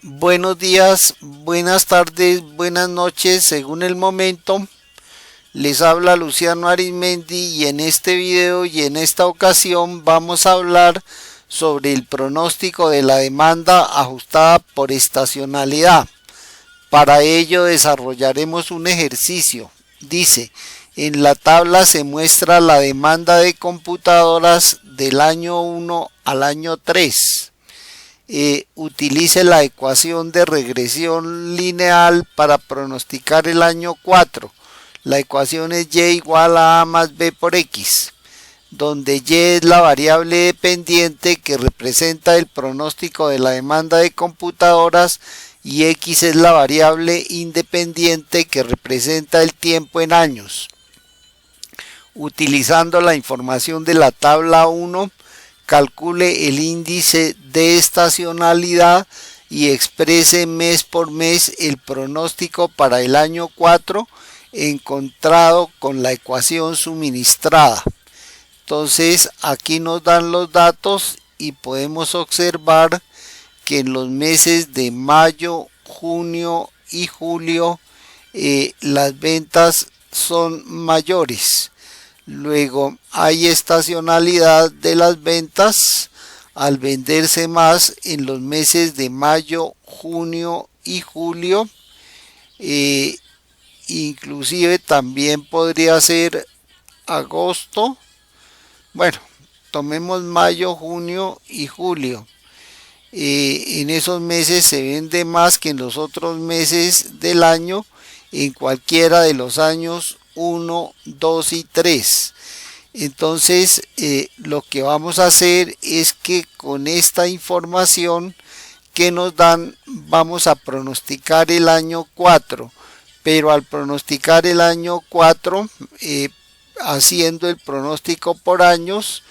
Buenos días, buenas tardes, buenas noches, según el momento. Les habla Luciano Arizmendi y en este video y en esta ocasión vamos a hablar sobre el pronóstico de la demanda ajustada por estacionalidad. Para ello desarrollaremos un ejercicio. Dice, en la tabla se muestra la demanda de computadoras del año 1 al año 3. Utilice la ecuación de regresión lineal para pronosticar el año 4. La ecuación es y igual a más b por x, donde y es la variable dependiente que representa el pronóstico de la demanda de computadoras y x es la variable independiente que representa el tiempo en años. Utilizando la información de la tabla 1, calcule el índice de estacionalidad y exprese mes por mes el pronóstico para el año 4 encontrado con la ecuación suministrada. Entonces aquí nos dan los datos y podemos observar que en los meses de mayo, junio y julio las ventas son mayores. Luego hay estacionalidad de las ventas al venderse más en los meses de mayo, junio y julio. Inclusive también podría ser agosto. Bueno, tomemos mayo, junio y julio. En esos meses se vende más que en los otros meses del año en cualquiera de los años 1, 2 y 3. Entonces lo que vamos a hacer es que con esta información que nos dan vamos a pronosticar el año 4, pero al pronosticar el año 4 haciendo el pronóstico por años,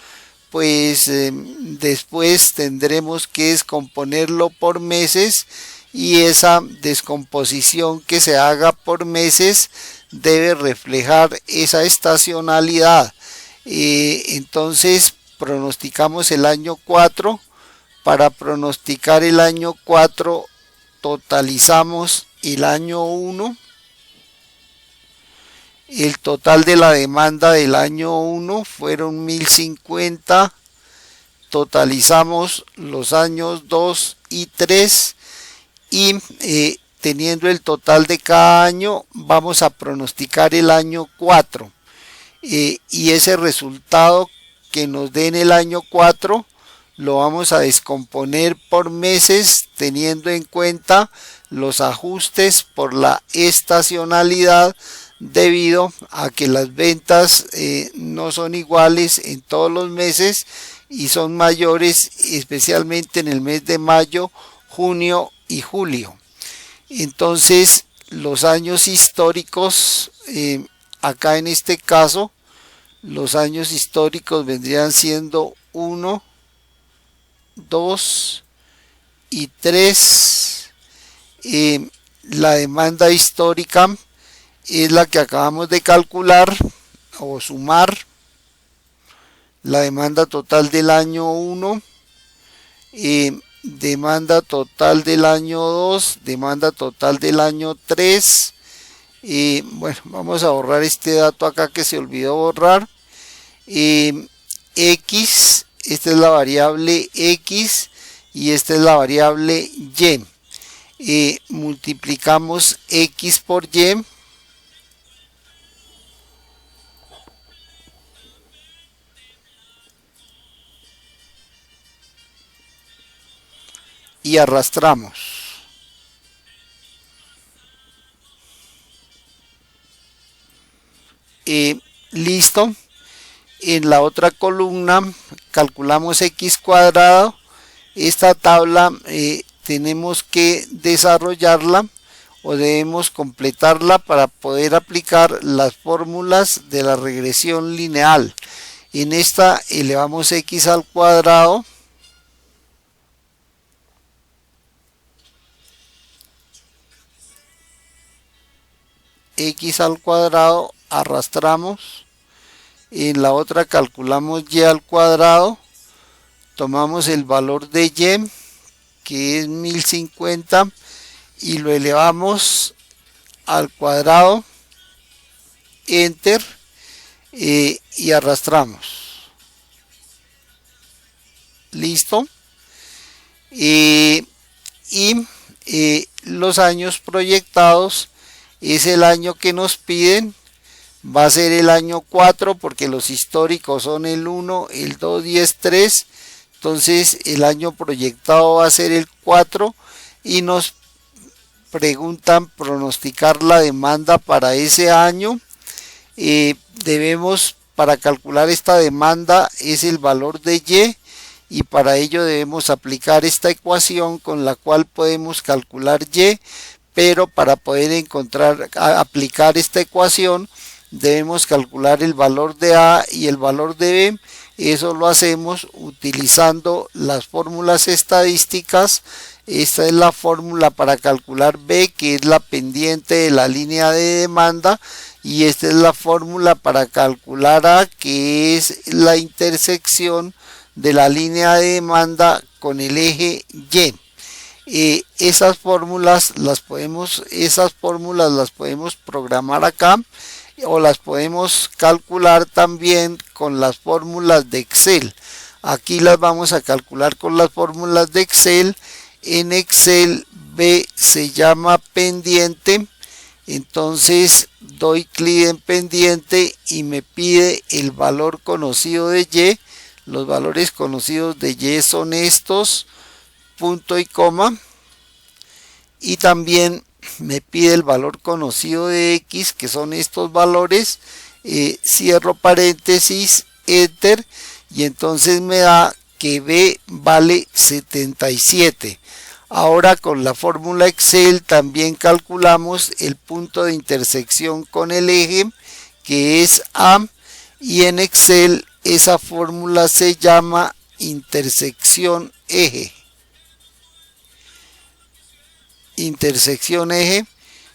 pues después tendremos que descomponerlo por meses y esa descomposición que se haga por meses debe reflejar esa estacionalidad. Entonces pronosticamos el año 4. Para pronosticar el año 4 totalizamos el año 1. El total de la demanda del año 1 fueron 1050. Totalizamos los años 2 y 3 y teniendo el total de cada año vamos a pronosticar el año 4 y ese resultado que nos dé en el año 4 lo vamos a descomponer por meses teniendo en cuenta los ajustes por la estacionalidad debido a que las ventas no son iguales en todos los meses y son mayores especialmente en el mes de mayo, junio y julio. Entonces los años históricos, acá en este caso los años históricos vendrían siendo 1, 2 y 3. La demanda histórica es la que acabamos de calcular o sumar. La demanda total del año 1, demanda total del año 2, demanda total del año 3. Bueno, vamos a borrar este dato acá que se olvidó borrar. X, esta es la variable X y esta es la variable Y. Multiplicamos X por Y. Y arrastramos. Listo. En la otra columna calculamos x cuadrado. Esta tabla tenemos que desarrollarla o debemos completarla para poder aplicar las fórmulas de la regresión lineal. En esta elevamos x al cuadrado arrastramos. En la otra calculamos y al cuadrado, tomamos el valor de y que es 1050, y lo elevamos al cuadrado, enter, y arrastramos. Listo. Y los años proyectados es el año que nos piden. Va a ser el año 4 porque los históricos son el 1, el 2 y el 3. Entonces el año proyectado va a ser el 4 y nos preguntan pronosticar la demanda para ese año. Debemos, para calcular esta demanda, es el valor de Y para ello debemos aplicar esta ecuación con la cual podemos calcular Y, pero para poder aplicar esta ecuación debemos calcular el valor de A y el valor de B. Eso lo hacemos utilizando las fórmulas estadísticas. Esta es la fórmula para calcular B, que es la pendiente de la línea de demanda, y esta es la fórmula para calcular A, que es la intersección de la línea de demanda con el eje Y. Esas fórmulas las podemos programar acá, o las podemos calcular también con las fórmulas de Excel. Aquí las vamos a calcular con las fórmulas de Excel. En Excel B se llama pendiente, entonces doy clic en pendiente y me pide el valor conocido de Y. Los valores conocidos de Y son estos, punto y coma, y también me pide el valor conocido de X, que son estos valores. Cierro paréntesis, enter, y entonces me da que B vale 77. Ahora con la fórmula Excel también calculamos el punto de intersección con el eje, que es A, y en Excel esa fórmula se llama intersección eje.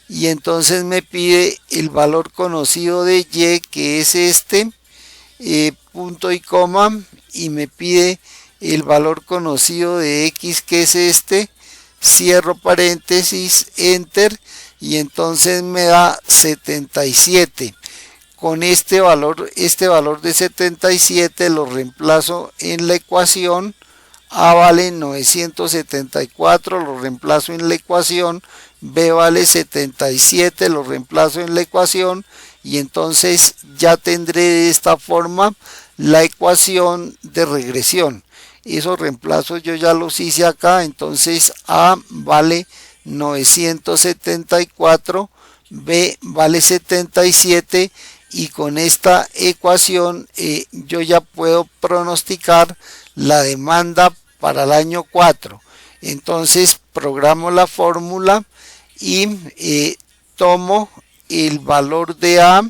Y entonces me pide el valor conocido de Y, que es este, punto y coma, y me pide el valor conocido de X, que es este, cierro paréntesis, enter, y entonces me da 77. Con este valor de 77 lo reemplazo en la ecuación. A vale 974, lo reemplazo en la ecuación. B vale 77, lo reemplazo en la ecuación, y entonces ya tendré de esta forma la ecuación de regresión. Esos reemplazos yo ya los hice acá. Entonces A vale 974, B vale 77, y con esta ecuación yo ya puedo pronosticar la demanda para el año 4. Entonces programo la fórmula y tomo el valor de A.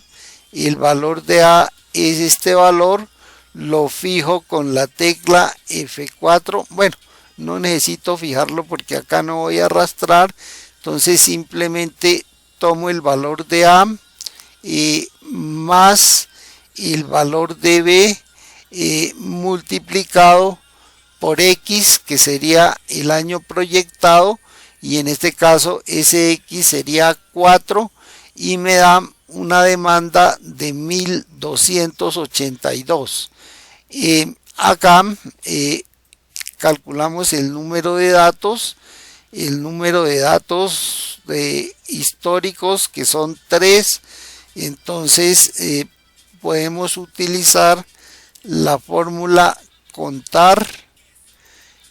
El valor de A es este valor, lo fijo con la tecla F4. Bueno, no necesito fijarlo porque acá no voy a arrastrar. Entonces simplemente tomo el valor de A más el valor de B multiplicado por X, que sería el año proyectado, y en este caso ese X sería 4, y me da una demanda de 1282. Acá calculamos el número de datos de históricos, que son 3. Entonces podemos utilizar la fórmula contar,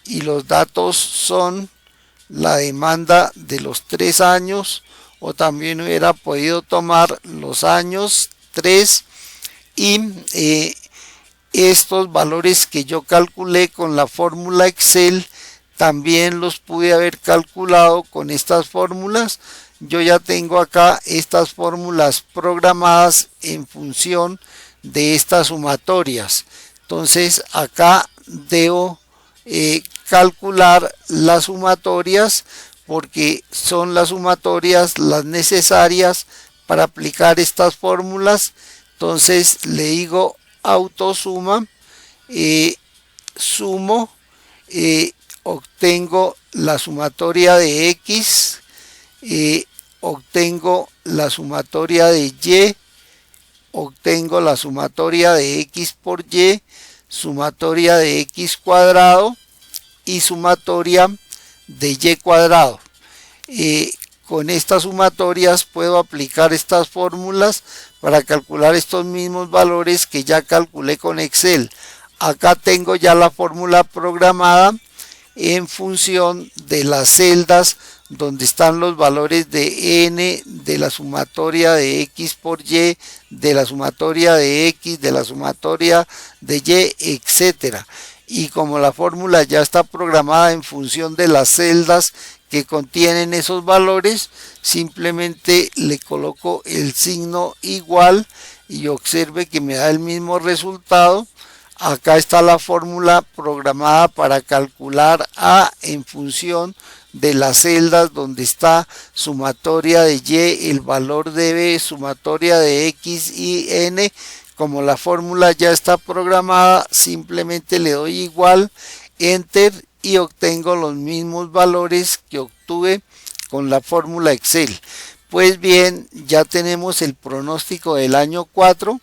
y los datos son la demanda de los 3 años, o también hubiera podido tomar los años 3, y estos valores que yo calculé con la fórmula Excel también los pude haber calculado con estas fórmulas. Yo ya tengo acá estas fórmulas programadas en función de estas sumatorias. Entonces acá debo calcular las sumatorias, porque son las sumatorias las necesarias para aplicar estas fórmulas. Entonces le digo autosuma, sumo, obtengo la sumatoria de X, obtengo la sumatoria de Y, obtengo la sumatoria de X por Y, sumatoria de X cuadrado y sumatoria de Y cuadrado. Con estas sumatorias puedo aplicar estas fórmulas para calcular estos mismos valores que ya calculé con Excel. Acá tengo ya la fórmula programada en función de las celdas donde están los valores de n, de la sumatoria de x por y, de la sumatoria de x, de la sumatoria de y, etcétera. Y como la fórmula ya está programada en función de las celdas que contienen esos valores, simplemente le coloco el signo igual y observe que me da el mismo resultado. Acá está la fórmula programada para calcular A en función de las celdas donde está sumatoria de Y, el valor de B, sumatoria de X y N. Como la fórmula ya está programada, simplemente le doy igual, enter, y obtengo los mismos valores que obtuve con la fórmula Excel. Pues bien, ya tenemos el pronóstico del año 4.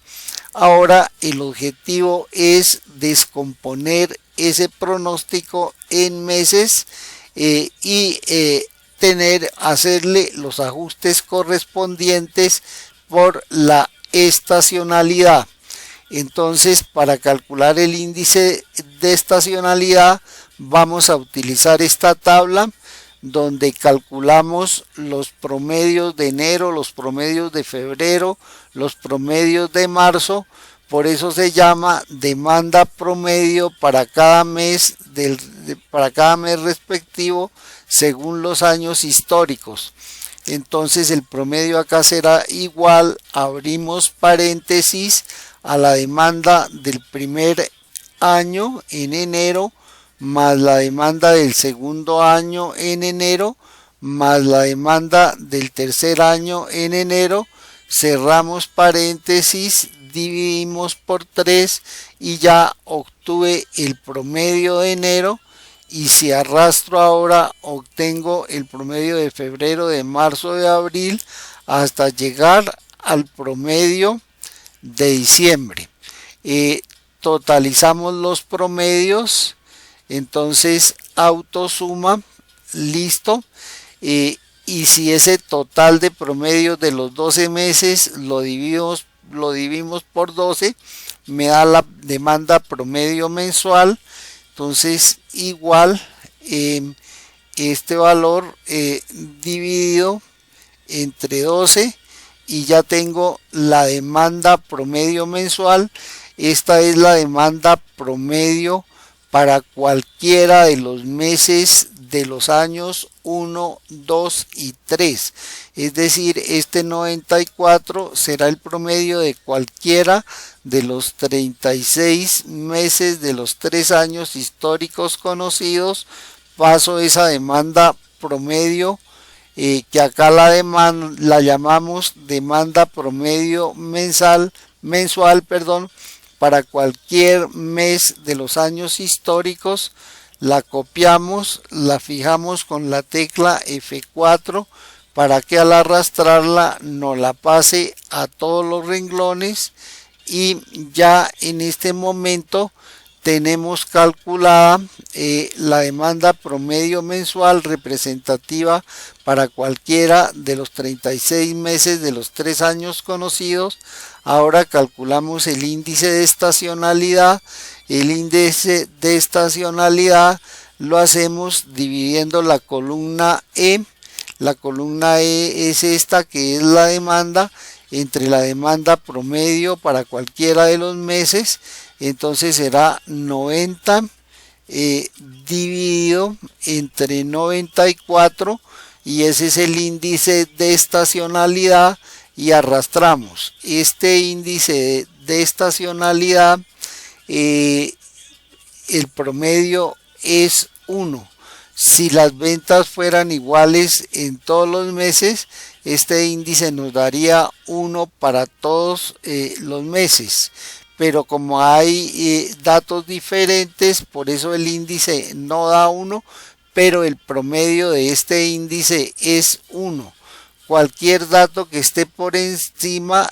Ahora el objetivo es descomponer ese pronóstico en meses y hacerle los ajustes correspondientes por la estacionalidad. Entonces, para calcular el índice de estacionalidad vamos a utilizar esta tabla donde calculamos los promedios de enero, los promedios de febrero, los promedios de marzo. Por eso se llama demanda promedio para cada mes respectivo según los años históricos. Entonces el promedio acá será igual, abrimos paréntesis, a la demanda del primer año en enero más la demanda del segundo año en enero más la demanda del tercer año en enero, cerramos paréntesis, dividimos por 3 y ya obtuve el promedio de enero. Y si arrastro ahora, obtengo el promedio de febrero, de marzo, de abril, hasta llegar al promedio de diciembre. Totalizamos los promedios, entonces autosuma, listo. Y si ese total de promedios de los 12 meses lo dividimos por 12, me da la demanda promedio mensual. Entonces igual este valor dividido entre 12 y ya tengo la demanda promedio mensual. Esta es la demanda promedio para cualquiera de los meses de los años 1, 2 y 3. Es decir, este 94 será el promedio de cualquiera de los 36 meses de los 3 años históricos conocidos. Paso esa demanda promedio, que acá la llamamos demanda promedio mensual, para cualquier mes de los años históricos. La copiamos, la fijamos con la tecla F4 para que al arrastrarla nos la pase a todos los renglones, y ya en este momento tenemos calculada la demanda promedio mensual representativa para cualquiera de los 36 meses de los 3 años conocidos. Ahora calculamos el índice de estacionalidad. El índice de estacionalidad lo hacemos dividiendo la columna E. La columna E es esta, que es la demanda, entre la demanda promedio para cualquiera de los meses. Entonces será 90 dividido entre 94, y ese es el índice de estacionalidad, y arrastramos este índice de estacionalidad. El promedio es 1. Si las ventas fueran iguales en todos los meses, este índice nos daría 1 para todos los meses. pero como hay datos diferentes, por eso el índice no da 1, pero el promedio de este índice es 1. Cualquier dato que esté por encima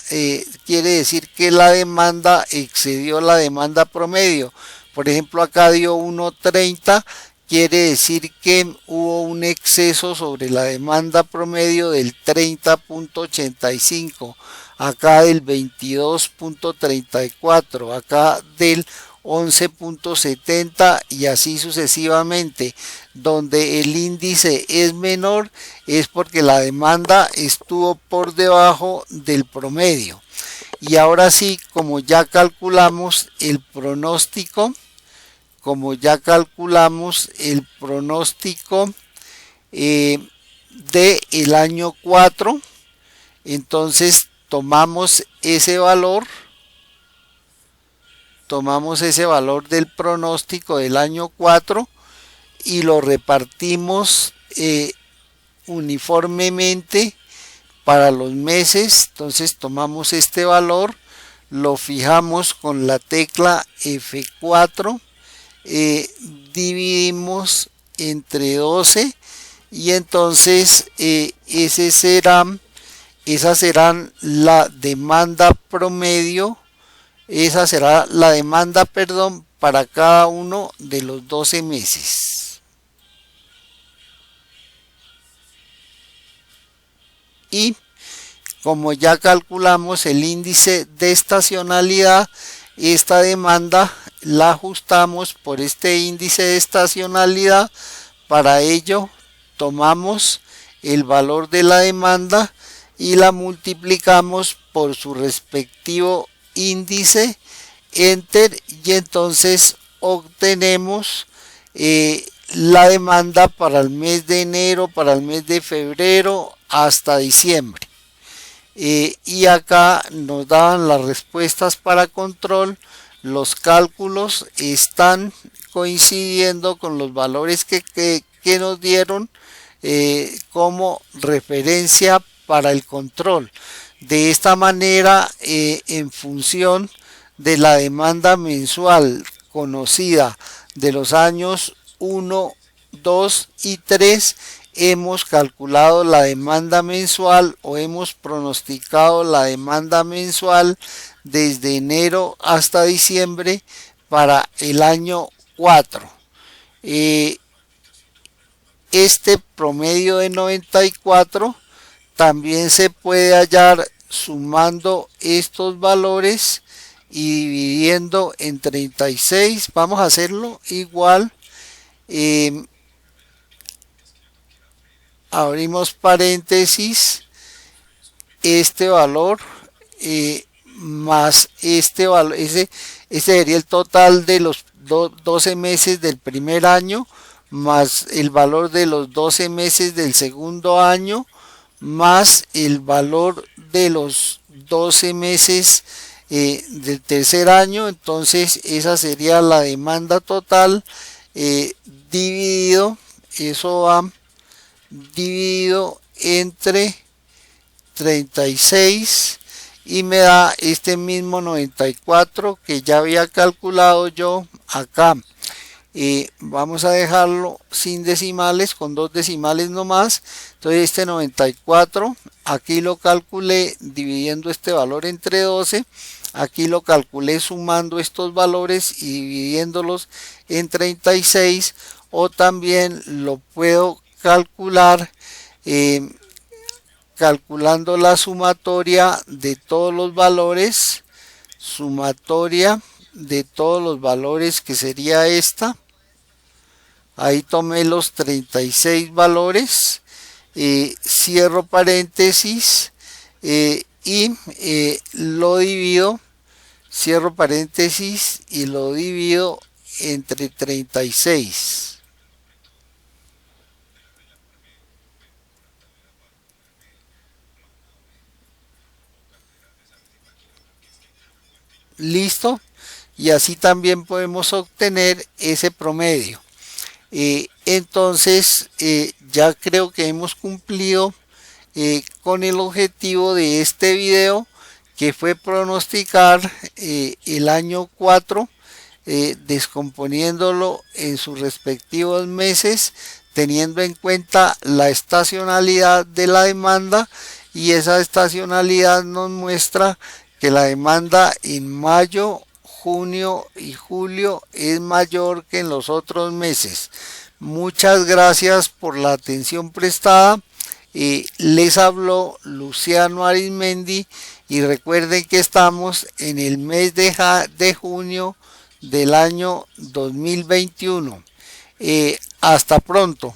quiere decir que la demanda excedió la demanda promedio. Por ejemplo, acá dio 1.30, quiere decir que hubo un exceso sobre la demanda promedio del 30.85, acá del 22.34, acá del 11.70 y así sucesivamente. Donde el índice es menor es porque la demanda estuvo por debajo del promedio. Y ahora sí, como ya calculamos el pronóstico, del año 4, entonces tomamos ese valor del pronóstico del año 4 y lo repartimos uniformemente para los meses. Entonces tomamos este valor, lo fijamos con la tecla F4, dividimos entre 12 y entonces esa será la demanda promedio, esa será la demanda, para cada uno de los 12 meses. Y como ya calculamos el índice de estacionalidad, esta demanda la ajustamos por este índice de estacionalidad. Para ello tomamos el valor de la demanda y la multiplicamos por su respectivo índice, enter, y entonces obtenemos la demanda para el mes de enero, para el mes de febrero hasta diciembre. Y acá nos daban las respuestas para control. Los cálculos están coincidiendo con los valores que nos dieron como referencia para el control. De esta manera, en función de la demanda mensual conocida de los años 1, 2 y 3, hemos calculado la demanda mensual o hemos pronosticado la demanda mensual desde enero hasta diciembre para el año 4. Este promedio de 94 también se puede hallar sumando estos valores y dividiendo en 36. Vamos a hacerlo igual. Abrimos paréntesis, este valor más este valor, ese sería el total de los 12 meses del primer año, más el valor de los 12 meses del segundo año, más el valor de los 12 meses del tercer año. Entonces esa sería la demanda total, dividido, eso va dividido entre 36 y me da este mismo 94 que ya había calculado yo acá. Vamos a dejarlo sin decimales, con 2 decimales nomás. Entonces este 94 aquí lo calculé dividiendo este valor entre 12, aquí lo calculé sumando estos valores y dividiéndolos en 36, o también lo puedo calcular calculando la sumatoria de todos los valores, que sería esta. Ahí tomé los 36 valores, cierro paréntesis y lo divido, cierro paréntesis y lo divido entre 36. Listo, y así también podemos obtener ese promedio. Entonces ya creo que hemos cumplido con el objetivo de este video, que fue pronosticar el año 4, descomponiéndolo en sus respectivos meses, teniendo en cuenta la estacionalidad de la demanda, y esa estacionalidad nos muestra que la demanda en mayo, junio y julio es mayor que en los otros meses. Muchas gracias por la atención prestada. Les habló Luciano Arizmendi, y recuerden que estamos en el mes de junio del año 2021. Hasta pronto.